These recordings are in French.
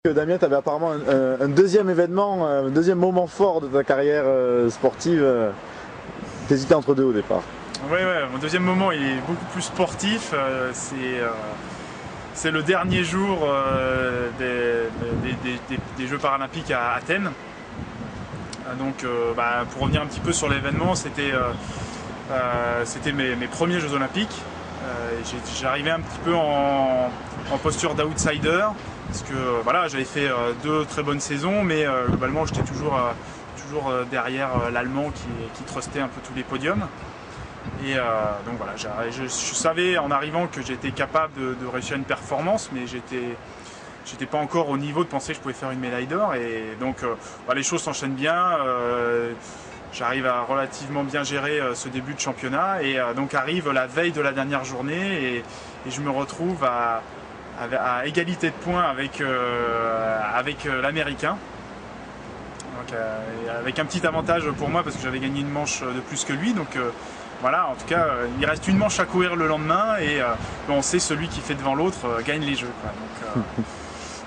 Damien, tu avais apparemment un deuxième événement, un deuxième moment fort de ta carrière sportive. Tu hésitais entre deux au départ. Oui, mon deuxième moment il est beaucoup plus sportif. C'est le dernier jour des Jeux paralympiques à Athènes. Donc pour revenir un petit peu sur l'événement, c'était mes premiers Jeux olympiques. J'arrivais un petit peu en posture d'outsider parce que voilà, j'avais fait 2 très bonnes saisons, mais globalement j'étais toujours derrière l'Allemand qui trustait un peu tous les podiums. Et donc voilà, je savais en arrivant que j'étais capable de réussir une performance, mais j'étais pas encore au niveau de penser que je pouvais faire une médaille d'or. Et donc les choses s'enchaînent bien. J'arrive à relativement bien gérer ce début de championnat et donc arrive la veille de la dernière journée et je me retrouve à égalité de points avec l'Américain. Avec un petit avantage pour moi parce que j'avais gagné une manche de plus que lui. Donc voilà, en tout cas, il reste une manche à courir le lendemain et on sait celui qui fait devant l'autre gagne les jeux, quoi. Donc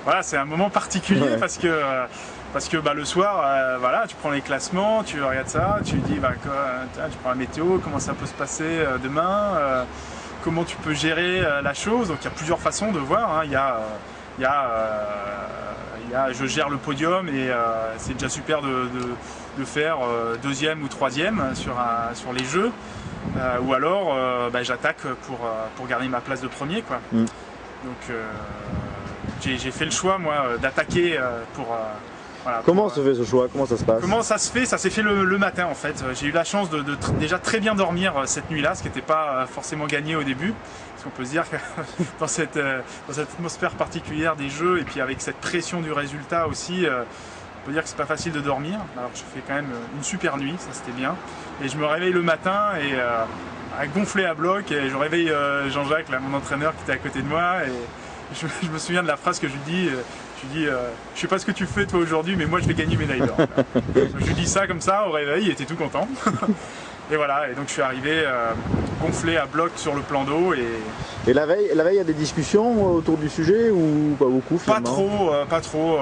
voilà, c'est un moment particulier parce que le soir, voilà, tu prends les classements, tu regardes ça, tu dis, tu prends la météo, comment ça peut se passer demain, comment tu peux gérer la chose. Donc il y a plusieurs façons de voir, hein. Je gère le podium et c'est déjà super de faire deuxième ou troisième sur les jeux. Ou alors j'attaque pour garder ma place de premier, quoi. Donc j'ai fait le choix moi d'attaquer voilà, comment se fait ce choix? Comment ça se passe? Comment ça se fait? Ça s'est fait le matin en fait. J'ai eu la chance de déjà très bien dormir cette nuit-là, ce qui n'était pas forcément gagné au début. Parce qu'on peut se dire que dans cette atmosphère particulière des jeux et puis avec cette pression du résultat aussi, on peut dire que c'est pas facile de dormir. Alors je fais quand même une super nuit, ça c'était bien. Et je me réveille le matin et gonflé à bloc et je réveille Jean-Jacques, mon entraîneur qui était à côté de moi et je me souviens de la phrase que je lui dis. Je lui dis, je sais pas ce que tu fais toi aujourd'hui, mais moi je vais gagner médaille d'or. Je lui dis ça comme ça au réveil, il était tout content. Et voilà, et donc je suis arrivé gonflé à bloc sur le plan d'eau. Et la veille, il y a des discussions autour du sujet ou pas beaucoup finalement? Pas trop.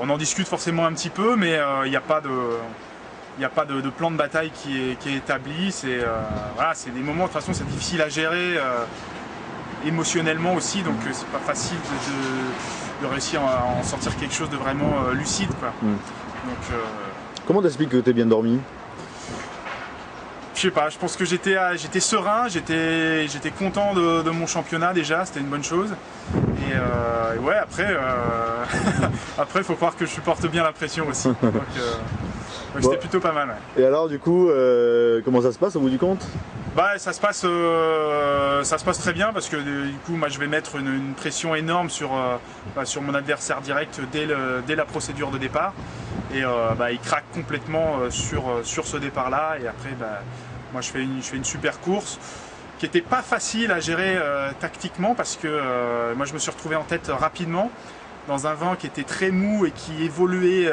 On en discute forcément un petit peu, mais il n'y a pas de plan de bataille qui est établi. C'est des moments, de toute façon c'est difficile à gérer émotionnellement aussi, donc c'est pas facile de réussir à en sortir quelque chose de vraiment lucide, quoi. Donc, comment t'expliques que tu es bien dormi? Je sais pas, je pense que j'étais serein, j'étais content de mon championnat déjà, c'était une bonne chose. Et ouais, après faut croire que je supporte bien la pression aussi. Donc c'était plutôt pas mal. Ouais. Et alors du coup, comment ça se passe au bout du compte? Ça se passe très bien parce que du coup moi je vais mettre une pression énorme sur mon adversaire direct dès la procédure de départ et il craque complètement sur ce départ là et après moi je fais une super course qui n'était pas facile à gérer tactiquement parce que moi je me suis retrouvé en tête rapidement dans un vent qui était très mou et qui évoluait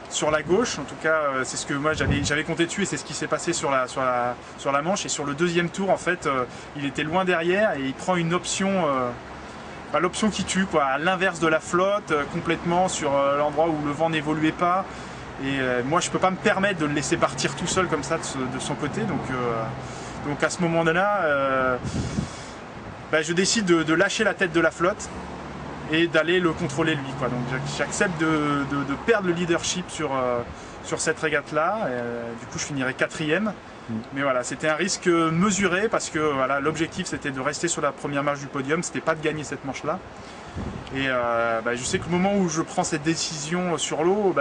sur la gauche. En tout cas c'est ce que moi j'avais compté dessus et c'est ce qui s'est passé sur la manche. Et sur le deuxième tour en fait il était loin derrière et il prend une option l'option qui tue, quoi, à l'inverse de la flotte, complètement sur l'endroit où le vent n'évoluait pas. Et moi je peux pas me permettre de le laisser partir tout seul comme ça de son côté. Donc à ce moment-là je décide de lâcher la tête de la flotte et d'aller le contrôler lui, quoi. Donc j'accepte de perdre le leadership sur cette régate là. Du coup je finirai 4e. Mais voilà, c'était un risque mesuré parce que voilà, l'objectif c'était de rester sur la première marche du podium, c'était pas de gagner cette manche là. Et je sais que le moment où je prends cette décision sur l'eau,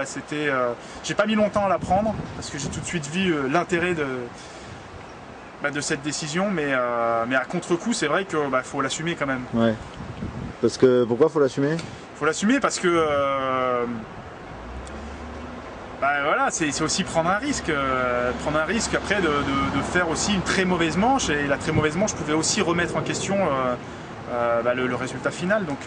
j'ai pas mis longtemps à la prendre parce que j'ai tout de suite vu l'intérêt de cette décision, mais à contre-coup c'est vrai que faut l'assumer quand même. Ouais. Parce que pourquoi faut l'assumer? Faut l'assumer parce que voilà, c'est aussi prendre un risque après de faire aussi une très mauvaise manche, et la très mauvaise manche pouvait aussi remettre en question le résultat final. Donc,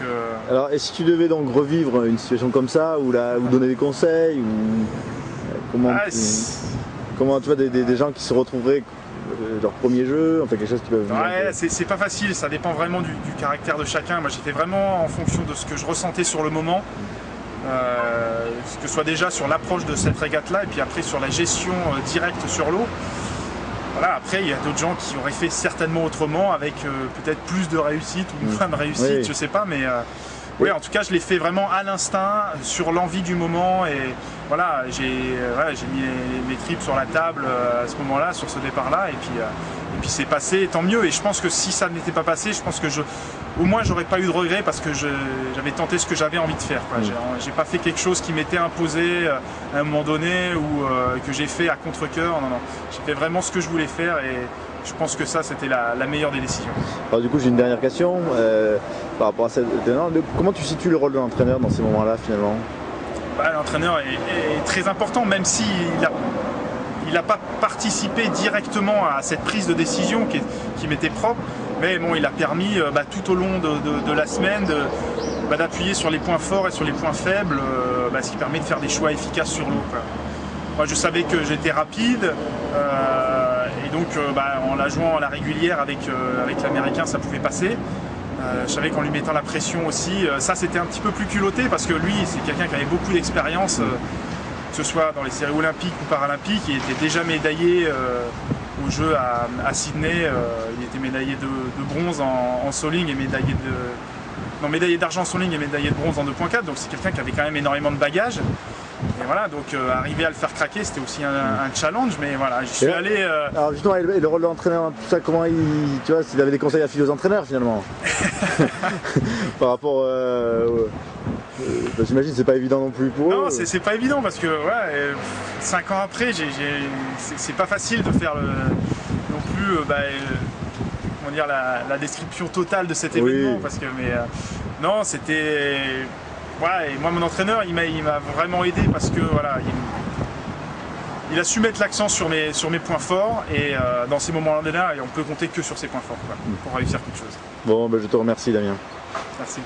alors, et si tu devais donc revivre une situation comme ça, ou donner des conseils, ou comment tu vois des gens qui se retrouveraient leur premier jeu, enfin quelque chose qui peut venir. Ouais, c'est pas facile, ça dépend vraiment du caractère de chacun. Moi j'ai fait vraiment en fonction de ce que je ressentais sur le moment, que ce soit déjà sur l'approche de cette régate-là et puis après sur la gestion directe sur l'eau. Voilà, après il y a d'autres gens qui auraient fait certainement autrement avec peut-être plus de réussite ou moins de réussite, oui. Je sais pas, mais oui, en tout cas je l'ai fait vraiment à l'instinct, sur l'envie du moment et voilà, j'ai mis mes tripes sur la table à ce moment-là, sur ce départ-là et puis c'est passé, et tant mieux. Et je pense que si ça n'était pas passé, je pense que au moins j'aurais pas eu de regrets parce que j'avais tenté ce que j'avais envie de faire. J'ai pas fait quelque chose qui m'était imposé à un moment donné ou que j'ai fait à contre-cœur. Non, j'ai fait vraiment ce que je voulais faire et je pense que ça c'était la meilleure des décisions. Alors du coup j'ai une dernière question par rapport à cette. Comment tu situes le rôle de l'entraîneur dans ces moments-là finalement? L'entraîneur est très important, même s'il n'a pas participé directement à cette prise de décision qui m'était propre, mais bon, il a permis tout au long de la semaine d'appuyer sur les points forts et sur les points faibles, ce qui permet de faire des choix efficaces sur l'eau. Moi je savais que j'étais rapide et donc en la jouant à la régulière avec l'Américain ça pouvait passer. Je savais qu'en lui mettant la pression aussi, ça c'était un petit peu plus culotté parce que lui c'est quelqu'un qui avait beaucoup d'expérience, que ce soit dans les séries olympiques ou paralympiques. Il était déjà médaillé aux Jeux à Sydney, il était médaillé de bronze en sailing et médaillé d'argent en sailing et médaillé de bronze en 2.4, donc c'est quelqu'un qui avait quand même énormément de bagages. Et voilà, donc arriver à le faire craquer, c'était aussi un challenge, mais voilà, j'y suis allé. Alors justement, et le rôle de l'entraîneur, tout ça, comment tu vois, s'il avait des conseils à filer aux entraîneurs finalement par rapport. J'imagine que c'est pas évident non plus pour eux. Non, c'est pas évident parce que 5 ans après, c'est pas facile de faire non plus comment dire, la description totale de cet événement, parce que non, c'était. Ouais, et moi mon entraîneur il m'a vraiment aidé parce que voilà, il a su mettre l'accent sur mes points forts et dans ces moments-là on peut compter que sur ses points forts pour réussir quelque chose. Bon, je te remercie Damien. Merci.